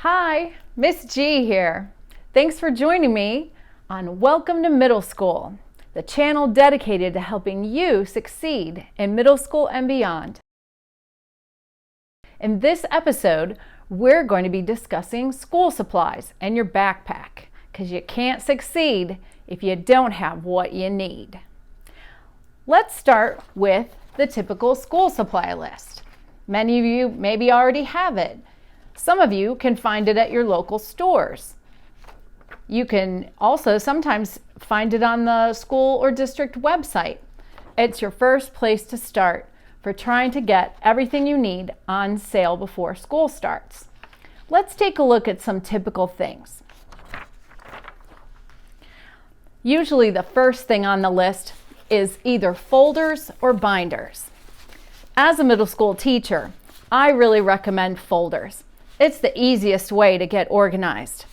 Hi, Miss G here. Thanks for joining me on Welcome to Middle School, the channel dedicated to helping you succeed in middle school and beyond. In this episode, we're going to be discussing school supplies and your backpack, because you can't succeed if you don't have what you need. Let's start with the typical school supply list. Many of you maybe already have it. Some of you can find it at your local stores. You can also sometimes find it on the school or district website. It's your first place to start for trying to get everything you need on sale before school starts. Let's take a look at some typical things. Usually the first thing on the list is either folders or binders. As a middle school teacher, I really recommend folders. It's the easiest way to get organized.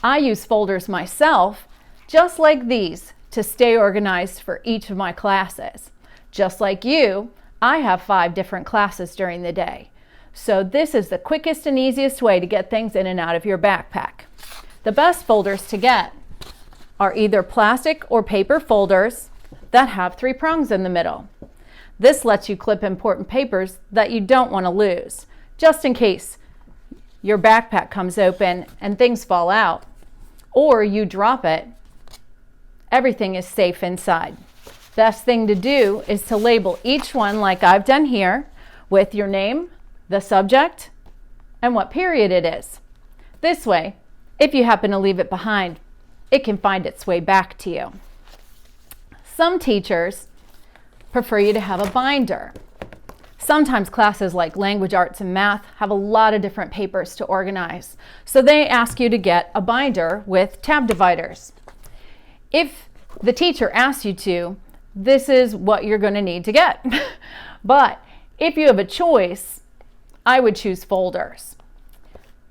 I use folders myself, just like these, to stay organized for each of my classes. Just like you, I have 5 different classes during the day. So this is the quickest and easiest way to get things in and out of your backpack. The best folders to get are either plastic or paper folders that have 3 prongs in the middle. This lets you clip important papers that you don't want to lose, just in case your backpack comes open and things fall out, or you drop it. Everything is safe inside. Best thing to do is to label each one like I've done here with your name, the subject, and what period it is. This way, if you happen to leave it behind, it can find its way back to you. Some teachers prefer you to have a binder. Sometimes classes like language arts and math have a lot of different papers to organize, so they ask you to get a binder with tab dividers. If the teacher asks you to, this is what you're going to need to get. But if you have a choice, I would choose folders.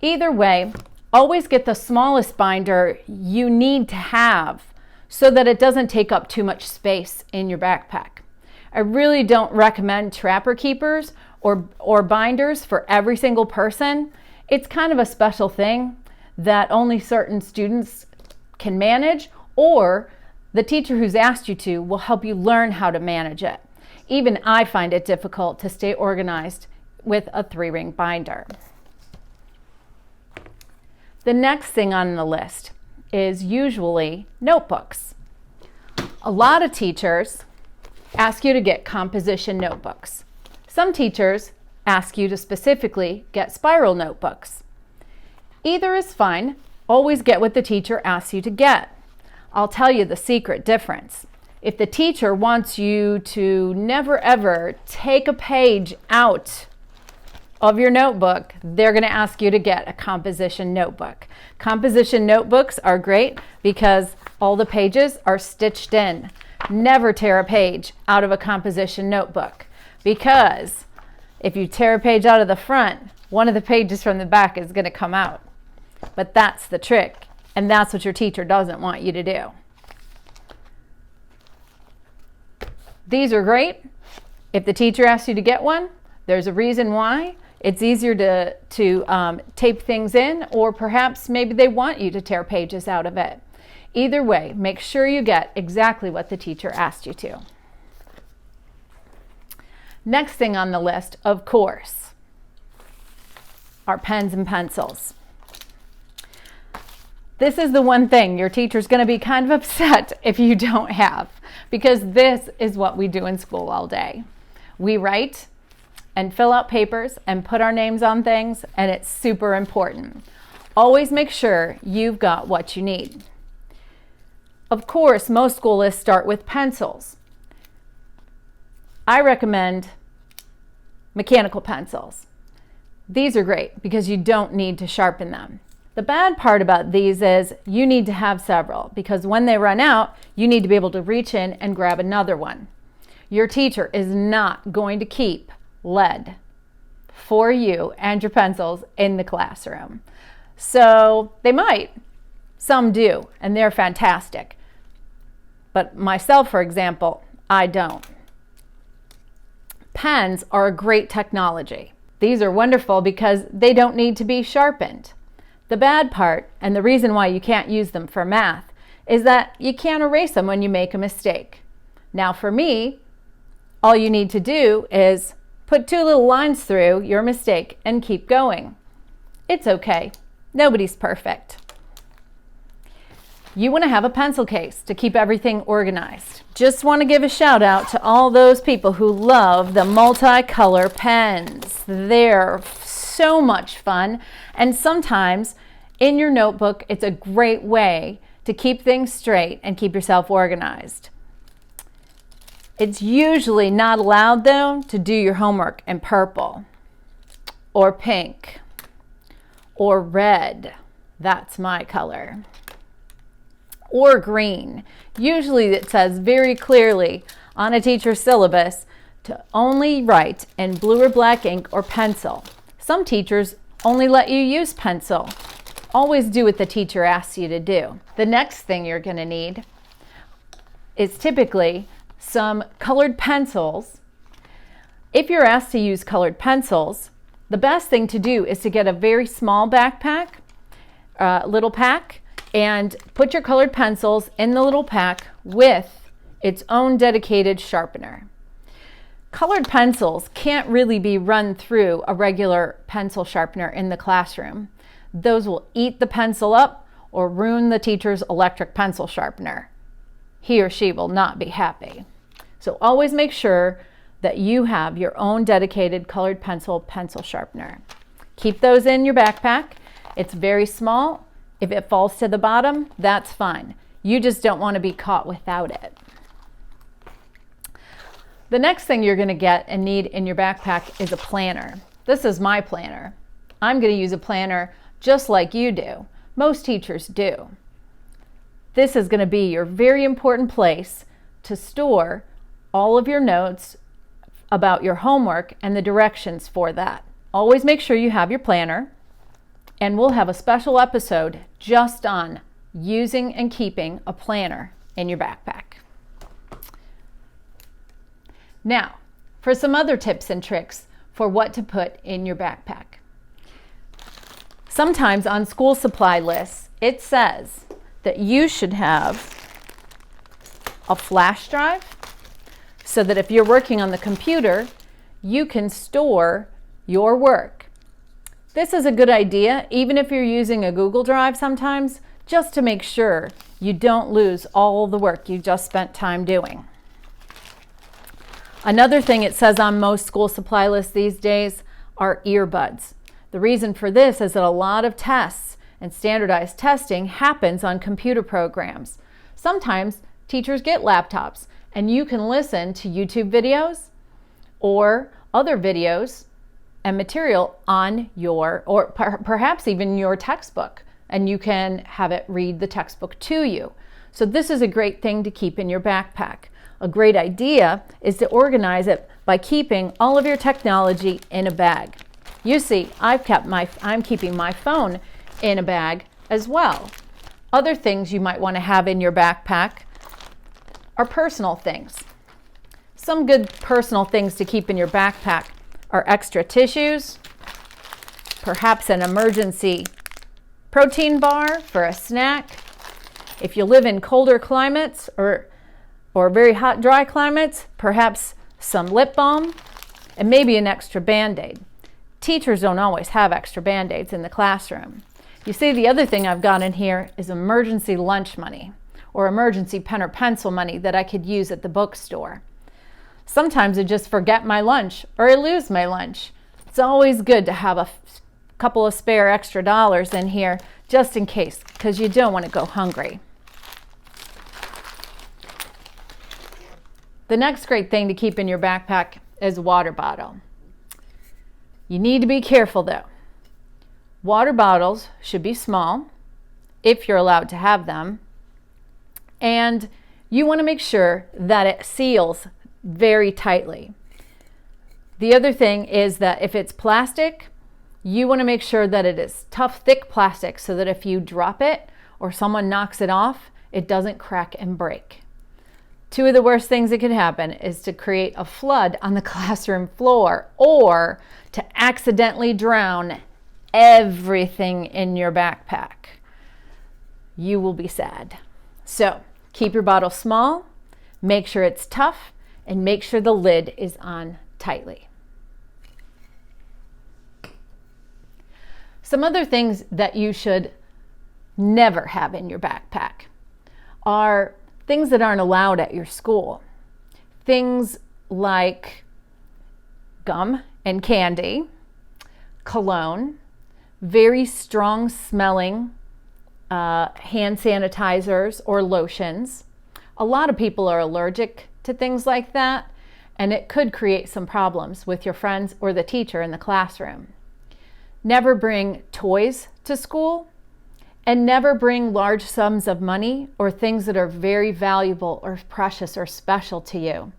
Either way, always get the smallest binder you need to have so that it doesn't take up too much space in your backpack. I really don't recommend trapper keepers or binders for every single person. It's kind of a special thing that only certain students can manage, or the teacher who's asked you to will help you learn how to manage it. Even I find it difficult to stay organized with a 3-ring binder. The next thing on the list is usually notebooks. A lot of teachers ask you to get composition notebooks. Some teachers ask you to specifically get spiral notebooks. Either is fine. Always get what the teacher asks you to get. I'll tell you the secret difference. If the teacher wants you to never ever take a page out of your notebook, they're going to ask you to get a composition notebook. Composition notebooks are great because all the pages are stitched in. Never tear a page out of a composition notebook, because if you tear a page out of the front, one of the pages from the back is going to come out. But that's the trick, and that's what your teacher doesn't want you to do. These are great. If the teacher asks you to get one, there's a reason why. It's easier to tape things in, or perhaps maybe they want you to tear pages out of it. Either way, make sure you get exactly what the teacher asked you to. Next thing on the list, of course, are pens and pencils. This is the one thing your teacher's going to be kind of upset if you don't have, because this is what we do in school all day. We write and fill out papers and put our names on things, and it's super important. Always make sure you've got what you need. Of course, most school lists start with pencils. I recommend mechanical pencils. These are great because you don't need to sharpen them. The bad part about these is you need to have several, because when they run out, you need to be able to reach in and grab another one. Your teacher is not going to keep lead for you and your pencils in the classroom. So they might. Some do, and they're fantastic. But myself, for example, I don't. Pens are a great technology. These are wonderful because they don't need to be sharpened. The bad part, and the reason why you can't use them for math, is that you can't erase them when you make a mistake. Now for me, all you need to do is put 2 little lines through your mistake and keep going. It's okay. Nobody's perfect. You want to have a pencil case to keep everything organized. Just want to give a shout out to all those people who love the multicolor pens. They're so much fun, and sometimes in your notebook, it's a great way to keep things straight and keep yourself organized. It's usually not allowed, though, to do your homework in purple or pink or red. That's my color. Or green. Usually it says very clearly on a teacher's syllabus to only write in blue or black ink or pencil. Some teachers only let you use pencil. Always do what the teacher asks you to do. The next thing you're going to need is typically some colored pencils. If you're asked to use colored pencils, the best thing to do is to get a very small backpack, little pack, and put your colored pencils in the little pack with its own dedicated sharpener. Colored pencils can't really be run through a regular pencil sharpener in the classroom. Those will eat the pencil up or ruin the teacher's electric pencil sharpener. He or she will not be happy. So always make sure that you have your own dedicated colored pencil sharpener. Keep those in your backpack. It's very small. If it falls to the bottom, that's fine. You just don't want to be caught without it. The next thing you're going to get and need in your backpack is a planner. This is my planner. I'm going to use a planner just like you do. Most teachers do. This is going to be your very important place to store all of your notes about your homework and the directions for that. Always make sure you have your planner, and we'll have a special episode just on using and keeping a planner in your backpack. Now, for some other tips and tricks for what to put in your backpack. Sometimes on school supply lists, it says that you should have a flash drive so that if you're working on the computer, you can store your work. This is a good idea, even if you're using a Google Drive sometimes, just to make sure you don't lose all the work you just spent time doing. Another thing it says on most school supply lists these days are earbuds. The reason for this is that a lot of tests and standardized testing happens on computer programs. Sometimes teachers get laptops and you can listen to YouTube videos or other videos and material on your, or perhaps even your textbook, and you can have it read the textbook to you. So this is a great thing to keep in your backpack. A great idea is to organize it by keeping all of your technology in a bag. You see, I'm keeping my phone in a bag as well. Other things you might want to have in your backpack are personal things. Some good personal things to keep in your backpack are extra tissues, perhaps an emergency protein bar for a snack. If you live in colder climates or very hot, dry climates, perhaps some lip balm and maybe an extra Band-Aid. Teachers don't always have extra Band-Aids in the classroom. You see, the other thing I've got in here is emergency lunch money or emergency pen or pencil money that I could use at the bookstore. Sometimes I just forget my lunch or I lose my lunch. It's always good to have a couple of spare extra dollars in here just in case, because you don't want to go hungry. The next great thing to keep in your backpack is a water bottle. You need to be careful though. Water bottles should be small, if you're allowed to have them, and you want to make sure that it seals very tightly. The other thing is that if it's plastic, you want to make sure that it is tough, thick plastic so that if you drop it or someone knocks it off, it doesn't crack and break. Two of the worst things that could happen is to create a flood on the classroom floor or to accidentally drown everything in your backpack, you will be sad. So keep your bottle small, make sure it's tough, and make sure the lid is on tightly. Some other things that you should never have in your backpack are things that aren't allowed at your school. Things like gum and candy, cologne, very strong smelling hand sanitizers or lotions. A lot of people are allergic to things like that, and it could create some problems with your friends or the teacher in the classroom. Never bring toys to school, and never bring large sums of money or things that are very valuable or precious or special to you.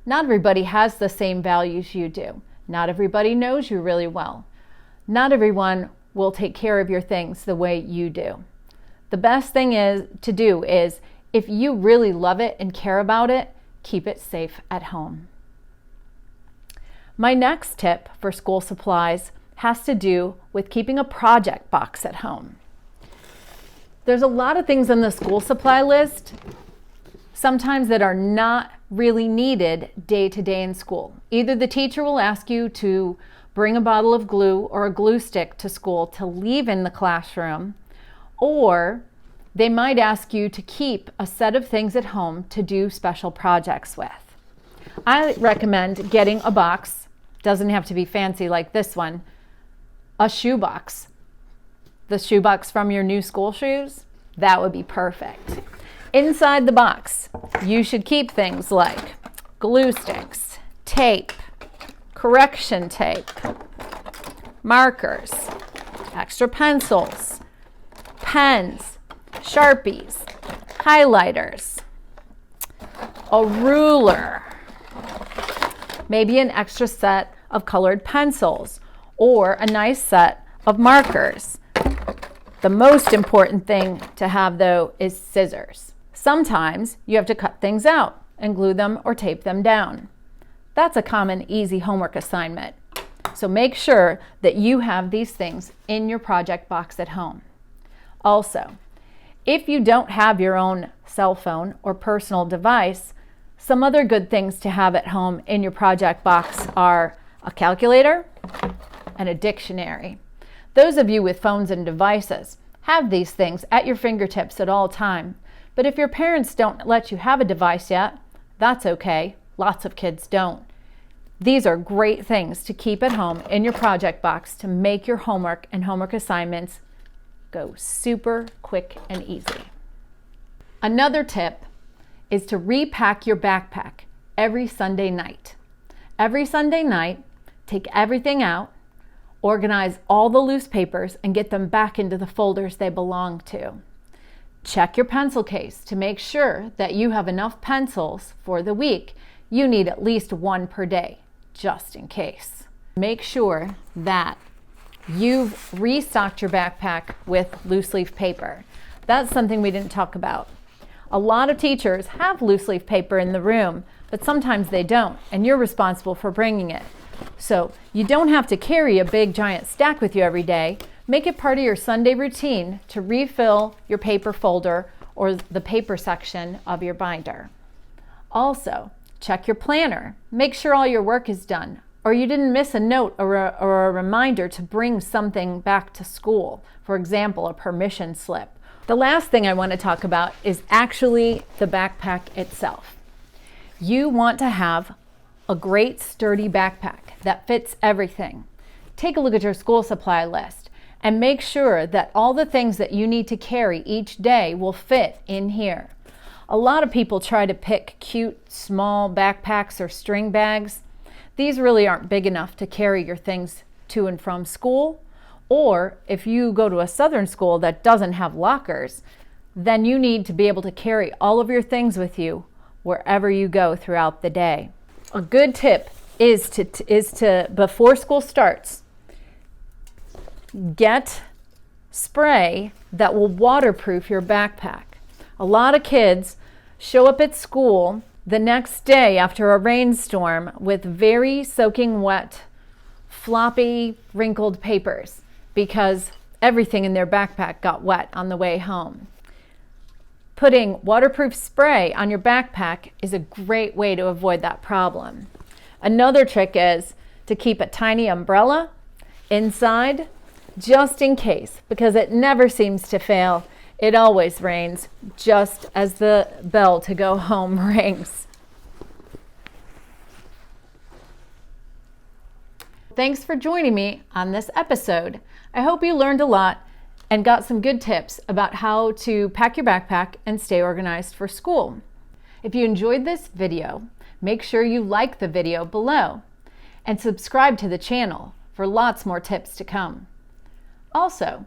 Not everybody has the same values you do. Not everybody knows you really well. Not everyone will take care of your things the way you do. The best thing to do is, if you really love it and care about it, keep it safe at home. My next tip for school supplies has to do with keeping a project box at home. There's a lot of things on the school supply list sometimes that are not really needed day to day in school. Either the teacher will ask you to bring a bottle of glue or a glue stick to school to leave in the classroom, or they might ask you to keep a set of things at home to do special projects with. I recommend getting a box, doesn't have to be fancy like this one, a shoe box. The shoe box from your new school shoes, that would be perfect. Inside the box, you should keep things like glue sticks, tape, correction tape, markers, extra pencils, pens, Sharpies, highlighters, a ruler, maybe an extra set of colored pencils, or a nice set of markers. The most important thing to have, though, is scissors. Sometimes you have to cut things out and glue them or tape them down. That's a common, easy homework assignment. So make sure that you have these things in your project box at home. Also, if you don't have your own cell phone or personal device, some other good things to have at home in your project box are a calculator and a dictionary. Those of you with phones and devices have these things at your fingertips at all time. But if your parents don't let you have a device yet, that's okay. Lots of kids don't. These are great things to keep at home in your project box to make your homework and homework assignments go super quick and easy. Another tip is to repack your backpack every Sunday night. Every Sunday night, take everything out, organize all the loose papers, and get them back into the folders they belong to. Check your pencil case to make sure that you have enough pencils for the week. You need at least one per day, just in case. Make sure that you've restocked your backpack with loose leaf paper. That's something we didn't talk about. A lot of teachers have loose leaf paper in the room, but sometimes they don't, and you're responsible for bringing it. So you don't have to carry a big giant stack with you every day. Make it part of your Sunday routine to refill your paper folder or the paper section of your binder. Also, check your planner. Make sure all your work is done, or you didn't miss a note or a reminder to bring something back to school. For example, a permission slip. The last thing I want to talk about is actually the backpack itself. You want to have a great sturdy backpack that fits everything. Take a look at your school supply list and make sure that all the things that you need to carry each day will fit in here. A lot of people try to pick cute small backpacks or string bags. These really aren't big enough to carry your things to and from school. Or if you go to a southern school that doesn't have lockers, then you need to be able to carry all of your things with you wherever you go throughout the day. A good tip is to before school starts, get spray that will waterproof your backpack. A lot of kids show up at school the next day after a rainstorm with very soaking wet, floppy, wrinkled papers. because everything in their backpack got wet on the way home. Putting waterproof spray on your backpack is a great way to avoid that problem. Another trick is to keep a tiny umbrella inside just in case, because it never seems to fail. It always rains just as the bell to go home rings. Thanks for joining me on this episode. I hope you learned a lot and got some good tips about how to pack your backpack and stay organized for school. If you enjoyed this video, make sure you like the video below and subscribe to the channel for lots more tips to come. Also,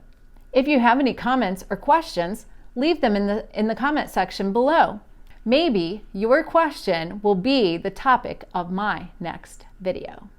if you have any comments or questions, leave them in the comment section below. Maybe your question will be the topic of my next video.